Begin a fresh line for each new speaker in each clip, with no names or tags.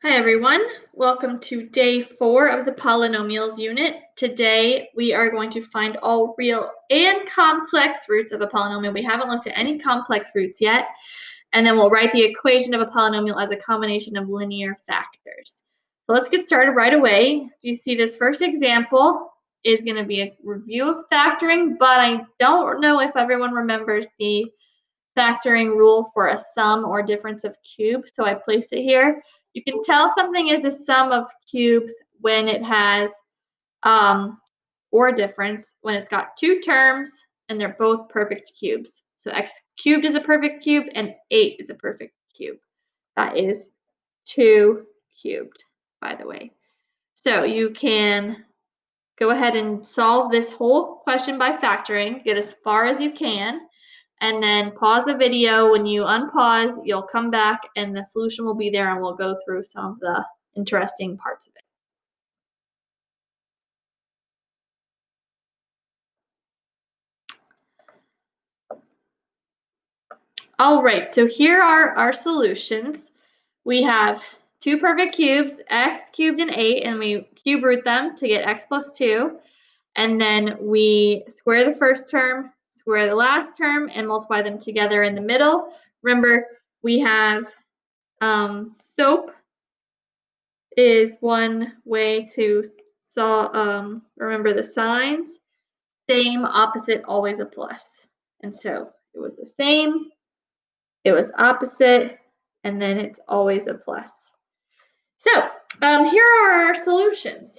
Hi everyone, welcome to day 4 of the polynomials unit. Today we are going to find all real and complex roots of a polynomial. We haven't looked at any complex roots yet, and then we'll write the equation of a polynomial as a combination of linear factors. So let's get started right away. You see this first example is going to be a review of factoring, but I don't know if everyone remembers the factoring rule for a sum or difference of cubes, so I placed it here. You can tell something is a sum of cubes when it has or difference when it's got two terms and they're both perfect cubes. So x cubed is a perfect cube and 8 is a perfect cube. That is 2 cubed, by the way. So you can go ahead and solve this whole question by factoring, get as far as you can, and then pause the video. When you unpause, you'll come back and the solution will be there and we'll go through some of the interesting parts of it. All right, so here are our solutions. We have two perfect cubes, x cubed and 8, and we cube root them to get x plus 2. And then we square the first term, square the last term, and multiply them together in the middle. Remember, we have SOAP is one way to remember the signs. Same, opposite, always a plus. And so it was the same, it was opposite, and then it's always a plus. So here are our solutions.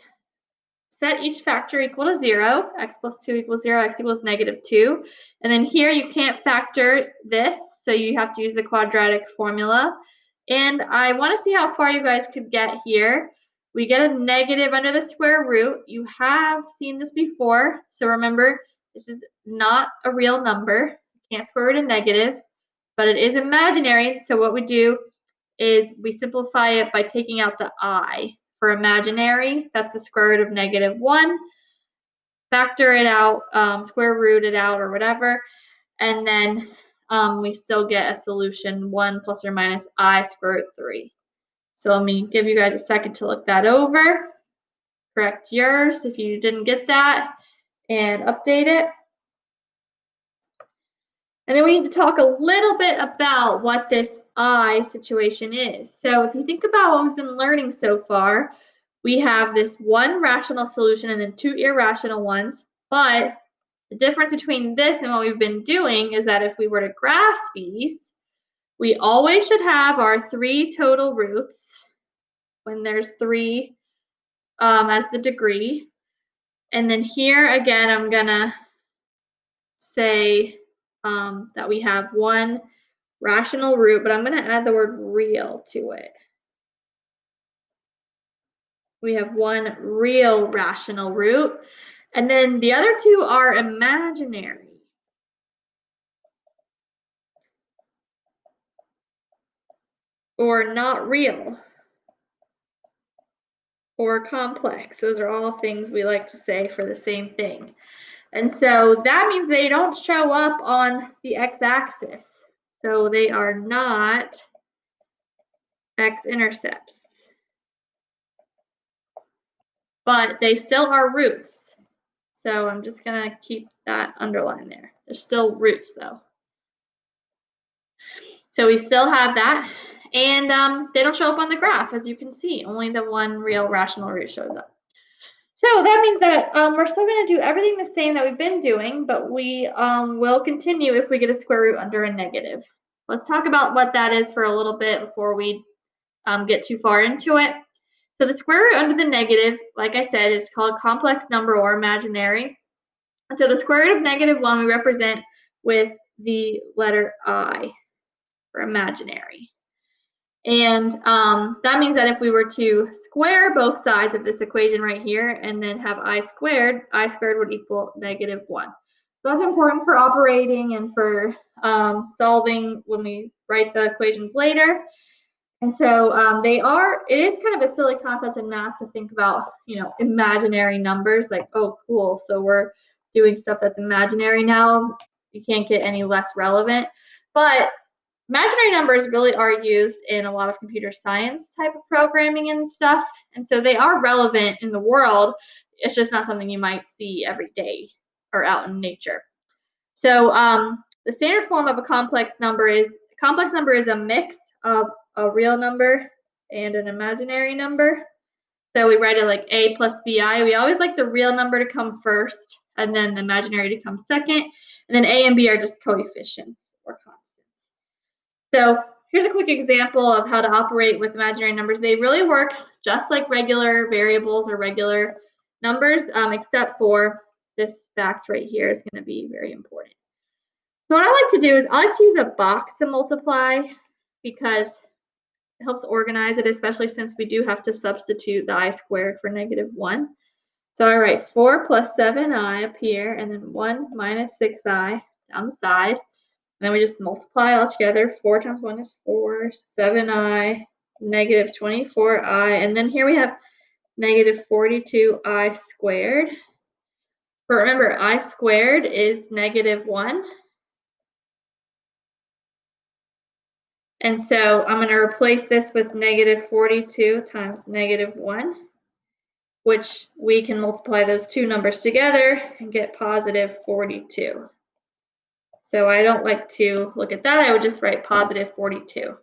Set each factor equal to 0, x plus 2 equals 0, x equals -2. And then here you can't factor this, so you have to use the quadratic formula. And I want to see how far you guys could get here. We get a negative under the square root. You have seen this before, so remember, this is not a real number. You can't square root a negative, but it is imaginary. So what we do is we simplify it by taking out the I. For imaginary, that's the square root of -1. Factor it out, square root it out or whatever, and then we still get a solution 1 plus or minus I square root 3. So let me give you guys a second to look that over. Correct yours if you didn't get that and update it. And then we need to talk a little bit about what this I situation is. So if you think about what we've been learning so far, we have this one rational solution and then two irrational ones. But the difference between this and what we've been doing is that if we were to graph these, we always should have our 3 total roots when there's 3 as the degree. And then here again, I'm going to say that we have one rational root, but I'm going to add the word real to it. We have one real rational root, and then the other two are imaginary. Or not real. Or complex. Those are all things we like to say for the same thing. And so that means they don't show up on the x-axis. So they are not x-intercepts. But they still are roots. So I'm just going to keep that underlined there. They're still roots, though. So we still have that. And they don't show up on the graph, as you can see. Only the one real rational root shows up. So that means that we're still going to do everything the same that we've been doing, but we will continue if we get a square root under a negative. Let's talk about what that is for a little bit before we get too far into it. So the square root under the negative, like I said, is called complex number or imaginary. And so the square root of -1 we represent with the letter I for imaginary. And that means that if we were to square both sides of this equation right here and then have I squared would equal -1. So that's important for operating and for solving when we write the equations later. And so it is kind of a silly concept in math to think about, imaginary numbers, like, oh, cool, so we're doing stuff that's imaginary now. You can't get any less relevant. But Imaginary numbers really are used in a lot of computer science type of programming and stuff, and so they are relevant in the world. It's just not something you might see every day or out in nature. So the standard form of a complex number is a mix of a real number and an imaginary number. So we write it like a plus bi. We always like the real number to come first, and then the imaginary to come second, and then a and b are just coefficients or constants. So here's a quick example of how to operate with imaginary numbers. They really work just like regular variables or regular numbers, except for this fact right here is going to be very important. So what I like to do is I like to use a box to multiply because it helps organize it, especially since we do have to substitute the I squared for -1. So I write 4 plus 7i up here, and then 1 minus 6i down the side. And then we just multiply it all together. 4 times 1 is 4, 7i, -24i, and then here we have -42i squared. But remember, I squared is -1. And so I'm going to replace this with -42 times -1, which we can multiply those two numbers together and get positive 42. So I don't like to look at that. I would just write positive 42.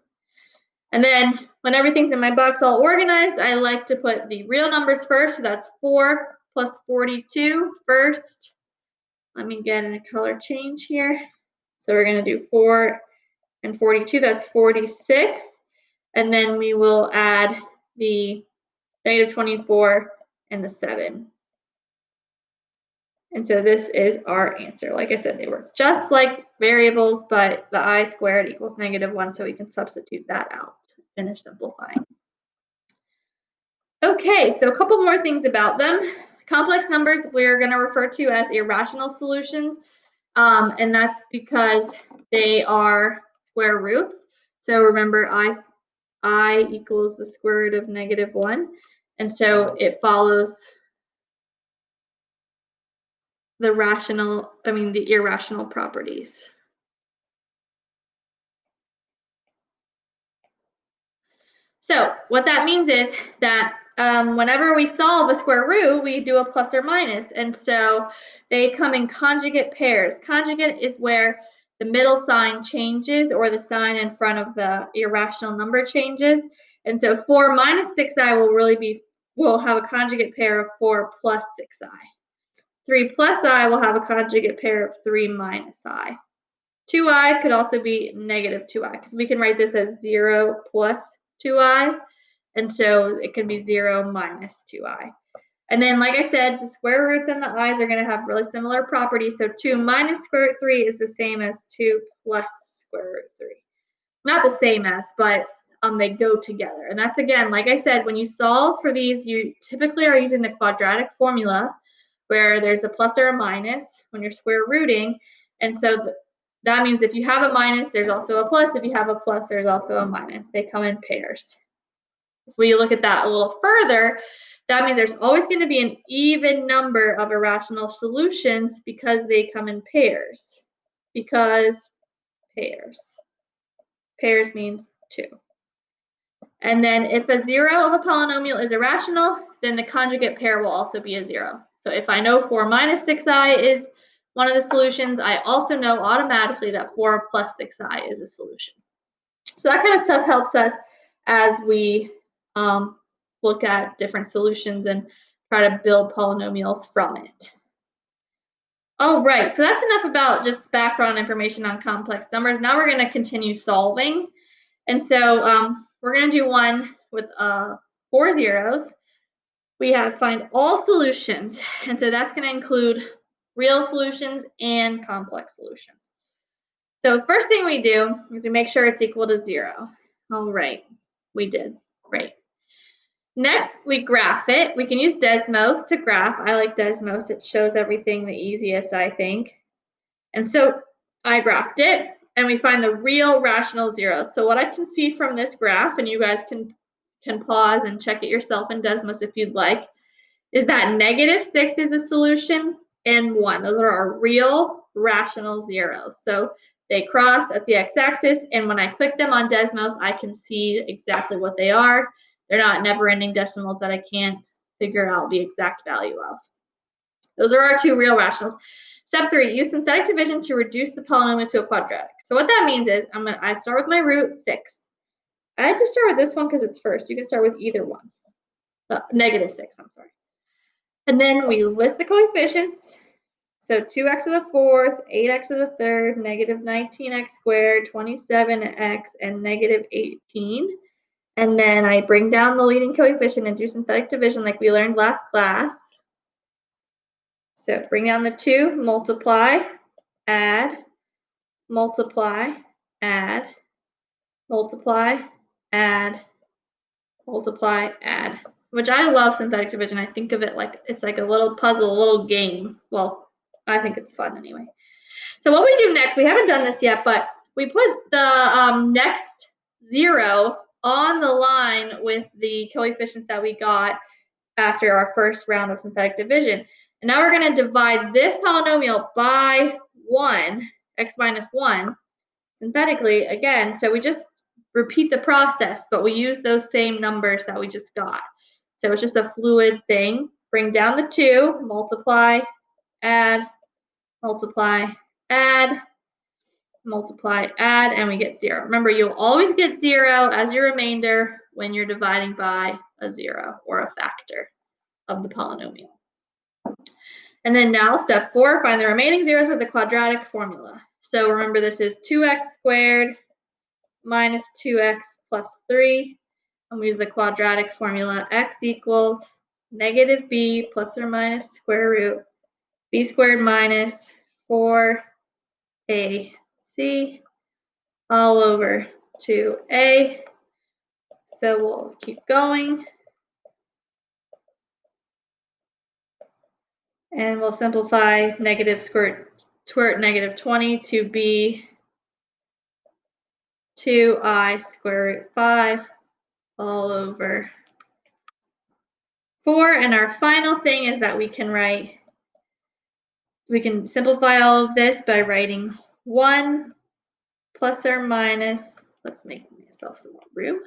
And then when everything's in my box all organized, I like to put the real numbers first. So that's 4 plus 42 first. Let me get a color change here. So we're going to do 4 and 42. That's 46. And then we will add the -24 and the 7. And so this is our answer. Like I said, they work just like variables, but the I squared equals -1, so we can substitute that out to finish simplifying. Okay, so a couple more things about them. Complex numbers we're going to refer to as irrational solutions, and that's because they are square roots. So remember, I equals the square root of -1, and so it follows the irrational properties. So what that means is that whenever we solve a square root, we do a plus or minus, and so they come in conjugate pairs. Conjugate is where the middle sign changes or the sign in front of the irrational number changes. And so 4 minus 6i will have a conjugate pair of 4 plus 6i. 3 plus I will have a conjugate pair of 3 minus I. 2i could also be -2i because we can write this as 0 plus 2i, and so it can be 0 minus 2i. And then, like I said, the square roots and the i's are going to have really similar properties. So 2 minus square root 3 is the same as 2 plus square root 3. Not the same as, but they go together. And that's, again, like I said, when you solve for these, you typically are using the quadratic formula where there's a plus or a minus when you're square rooting. And so that means if you have a minus, there's also a plus. If you have a plus, there's also a minus. They come in pairs. If we look at that a little further, that means there's always going to be an even number of irrational solutions because they come in pairs. Because pairs. Pairs means 2. And then if a 0 of a polynomial is irrational, then the conjugate pair will also be a 0. So if I know 4 minus 6i is one of the solutions, I also know automatically that 4 plus 6i is a solution. So that kind of stuff helps us as we look at different solutions and try to build polynomials from it. All right, so that's enough about just background information on complex numbers. Now we're going to continue solving. And so we're going to do one with 4 zeros. We have find all solutions. And so that's going to include real solutions and complex solutions. So the first thing we do is we make sure it's equal to 0. All right, we did. Great. Next, we graph it. We can use Desmos to graph. I like Desmos. It shows everything the easiest, I think. And so I graphed it, and we find the real rational zeros. So what I can see from this graph, and you guys can pause and check it yourself in Desmos if you'd like, is that -6 is a solution and 1. Those are our real rational zeros. So They cross at the x-axis, and when I click them on Desmos, I can see exactly what they are. They're not never-ending decimals that I can't figure out the exact value of. Those are our two real rationals. Step 3, use synthetic division to reduce the polynomial to a quadratic. So what that means is I start with my root 6. I had to start with this one because it's first. You can start with either one. -6, I'm sorry. And then we list the coefficients. So 2x to the fourth, 8x to the third, -19x squared, 27x, and -18. And then I bring down the leading coefficient and do synthetic division like we learned last class. So bring down the 2, multiply, add, multiply, add, multiply, add, multiply, add. Which I love synthetic division. I think of it like it's like a little puzzle, a little game. Well, I think it's fun anyway. So what we do next, we haven't done this yet, but we put the next 0 on the line with the coefficients that we got after our first round of synthetic division. And now we're going to divide this polynomial by 1, x minus 1, synthetically again. So we just repeat the process, but we use those same numbers that we just got. So it's just a fluid thing. Bring down the 2, multiply, add, multiply, add, multiply, add, and we get 0. Remember, you'll always get 0 as your remainder when you're dividing by a 0 or a factor of the polynomial. And then now step 4, find the remaining zeros with the quadratic formula. So remember, this is 2x squared minus 2x plus 3. And we use the quadratic formula. X equals negative b plus or minus square root b squared minus 4ac all over 2a. So we'll keep going. And we'll simplify negative square root negative 20 to be 2i square root 5 all over 4. And our final thing is that we can simplify all of this by writing 1 plus or minus, let's make myself some more room,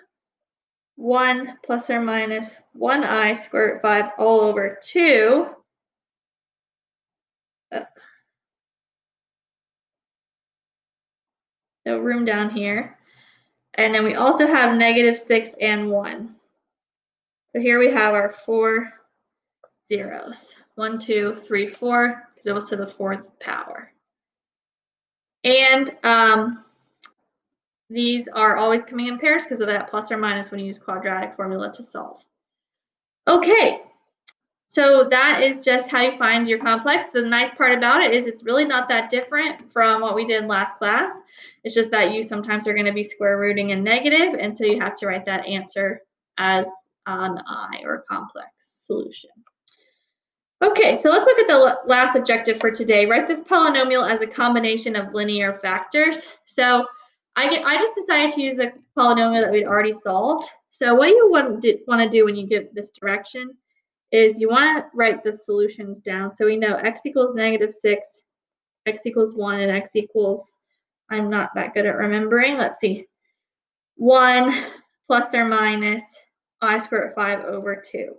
1 plus or minus 1i square root 5 all over 2. No room down here. And then we also have -6 and 1. So here we have our 4 zeros. 1, 2, 3, 4, because it was to the 4th power. And these are always coming in pairs because of that plus or minus when you use quadratic formula to solve. Okay, so that is just how you find your complex. The nice part about it is it's really not that different from what we did last class. It's just that you sometimes are going to be square rooting and negative, and so you have to write that answer as an I, or a complex solution. Okay, so let's look at the last objective for today. Write this polynomial as a combination of linear factors. So I just decided to use the polynomial that we'd already solved. So what you want to do when you get this direction is you want to write the solutions down. So we know x equals -6, x equals 1, and x equals, I'm not that good at remembering. Let's see, 1 plus or minus I squared 5 over 2.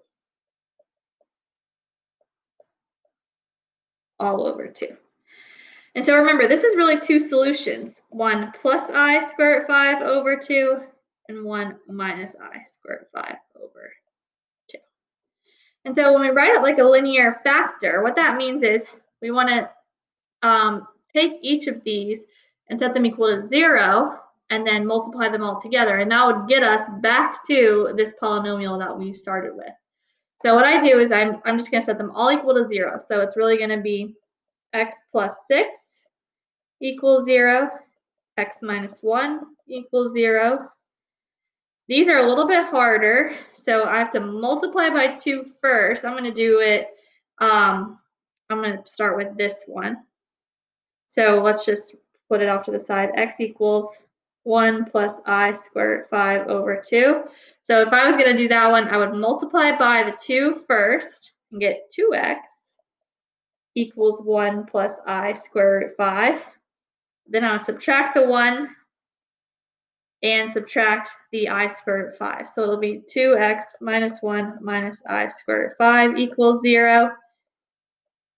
All over 2. And so remember, this is really two solutions. 1 plus I squared root 5 over 2, and 1 minus I squared root 5 over 2. And so when we write it like a linear factor, what that means is we want to take each of these and set them equal to 0, and then multiply them all together. And that would get us back to this polynomial that we started with. So what I do is I'm just going to set them all equal to 0. So it's really going to be x plus 6 equals 0, x minus 1 equals 0. These are a little bit harder, so I have to multiply by 2 first. I'm going to do it, I'm going to start with this one. So let's just put it off to the side. X equals 1 plus I squared root 5 over 2. So if I was going to do that one, I would multiply by the 2 first and get 2x equals 1 plus I squared root 5. Then I'll subtract the 1 and subtract the I squared root of 5. So it'll be 2x minus 1 minus I squared root of 5 equals 0.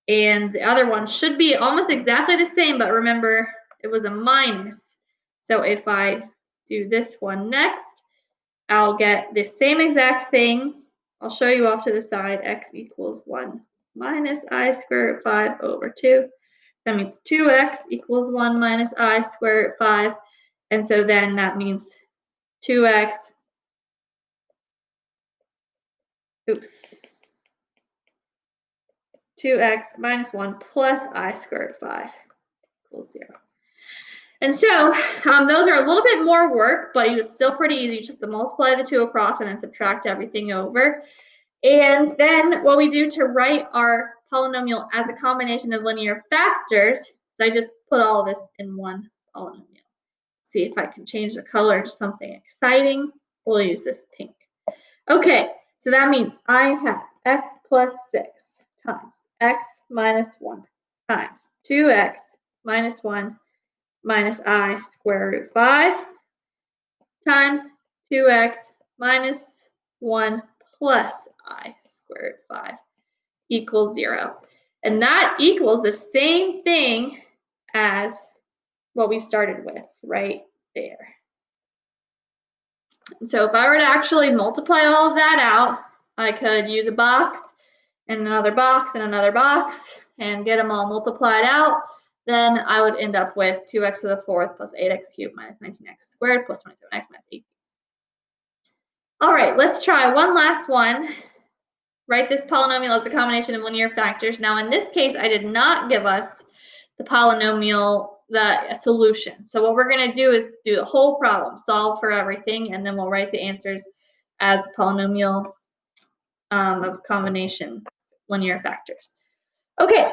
And the other one should be almost exactly the same, but remember, it was a minus. So if I do this one next, I'll get the same exact thing. I'll show you off to the side. X equals 1 minus I squared root of 5 over 2. That means 2x equals 1 minus I squared root of 5. And so then that means 2x, 2x minus 1 plus I squared root of 5 equals 0. And so those are a little bit more work, but it's still pretty easy. You just have to multiply the 2 across and then subtract everything over. And then what we do to write our polynomial as a combination of linear factors is I just put all this in one polynomial. See if I can change the color to something exciting. We'll use this pink. Okay, so that means I have x plus 6 times x minus 1 times 2x minus 1 minus I square root 5 times 2x minus 1 plus I square root 5 equals 0. And that equals the same thing as what we started with right there. And so if I were to actually multiply all of that out, I could use a box and another box and another box and get them all multiplied out. Then I would end up with 2x to the 4th plus 8x cubed minus 19x squared plus 27x minus 18. All right, let's try one last one. Write this polynomial as a combination of linear factors. Now, in this case, I did not give us the polynomial, the solution. So what we're going to do is do the whole problem, solve for everything, and then we'll write the answers as a polynomial of combination linear factors. Okay,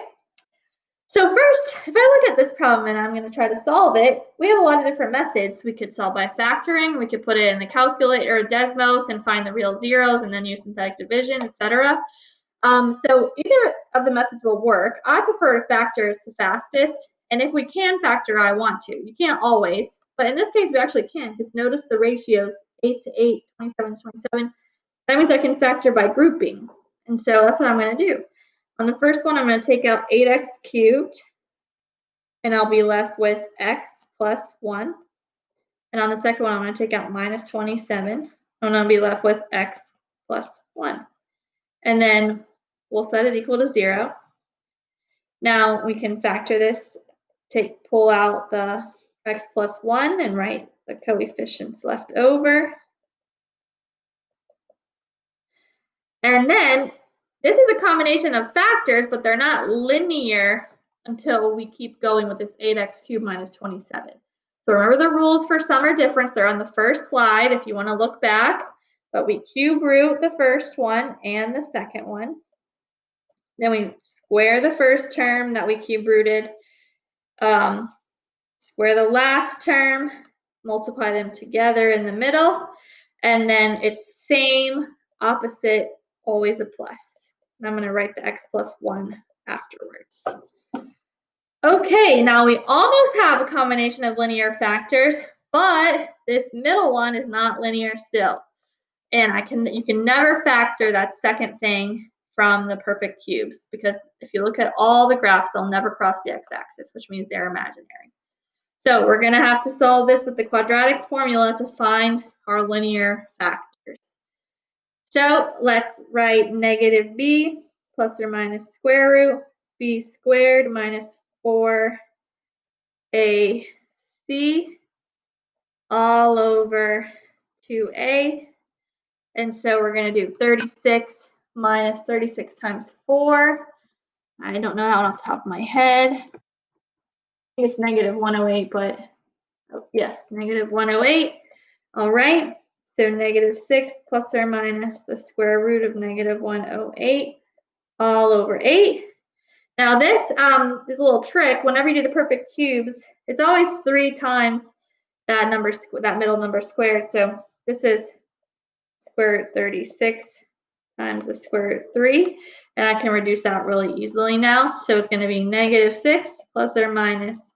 so first, if I look at this problem and I'm going to try to solve it, we have a lot of different methods. We could solve by factoring, we could put it in the calculator or Desmos and find the real zeros and then use synthetic division, etc. So either of the methods will work. I prefer to factor, it's the fastest, and if we can factor, I want to. You can't always, but in this case we actually can, because notice the ratios 8 to 8, 27 to 27. That means I can factor by grouping, and so that's what I'm going to do. On the first one, I'm going to take out 8x cubed, and I'll be left with x plus 1. And on the second one, I'm going to take out minus 27, and I'll be left with x plus 1. And then we'll set it equal to 0. Now we can factor this, pull out the x plus 1 and write the coefficients left over. And then this is a combination of factors, but they're not linear until we keep going with this 8x cubed minus 27. So remember the rules for sum or difference. They're on the first slide if you want to look back. But we cube root the first one and the second one. Then we square the first term that we cube rooted, square the last term, multiply them together in the middle, and then it's same, opposite, always a plus. And I'm going to write the x plus 1 afterwards. Okay, now we almost have a combination of linear factors, but this middle one is not linear still. And you can never factor that second thing from the perfect cubes, because if you look at all the graphs, they'll never cross the x-axis, which means they're imaginary. So we're going to have to solve this with the quadratic formula to find our linear factors. So let's write negative b plus or minus square root b squared minus 4ac all over 2a. And so we're going to do 36 minus 36 times 4. I don't know that one off the top of my head. I think it's negative 108, but oh, yes, negative 108. All right, so negative 6 plus or minus the square root of negative 108 all over 8. Now this is a little trick. Whenever you do the perfect cubes, it's always 3 times that middle number squared. So this is square root 36 times the square root 3, and I can reduce that really easily now. So it's going to be negative 6 plus or minus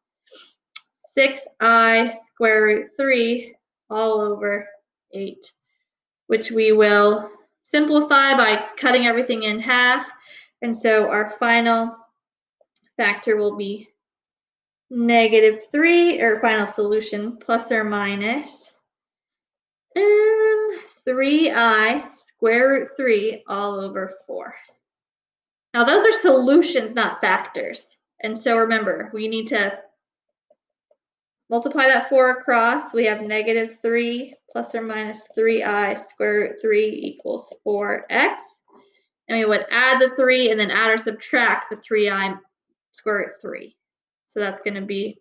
6i square root 3 all over 8, which we will simplify by cutting everything in half. And so our final factor will be -3, or final solution, plus or minus 3i square root 3 all over 4. Now those are solutions, not factors. And so remember, we need to multiply that 4 across. We have -3 plus or minus 3i square root 3 equals 4x. And we would add the 3 and then add or subtract the 3i square root 3. So that's going to be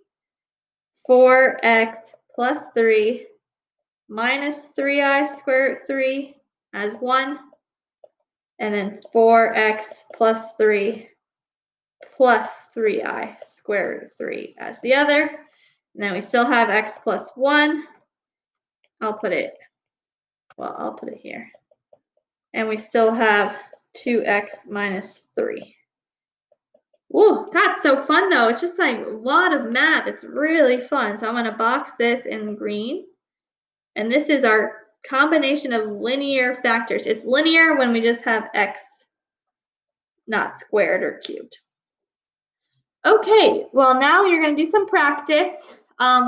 4x plus 3 minus 3i square root 3 as 1. And then 4x plus 3 plus 3i square root 3 as the other. And then we still have x plus 1. I'll put it here. And we still have 2x minus 3. Whoa, that's so fun though. It's just like a lot of math. It's really fun. So I'm going to box this in green. And this is our combination of linear factors. It's linear when we just have x not squared or cubed. Okay, well now you're going to do some practice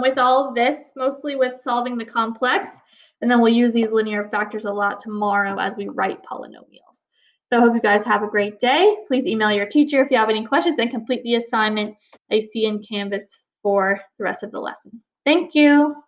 with all of this, mostly with solving the complex, and then we'll use these linear factors a lot tomorrow as we write polynomials. So I hope you guys have a great day. Please email your teacher if you have any questions and complete the assignment that you see in Canvas for the rest of the lesson. Thank you.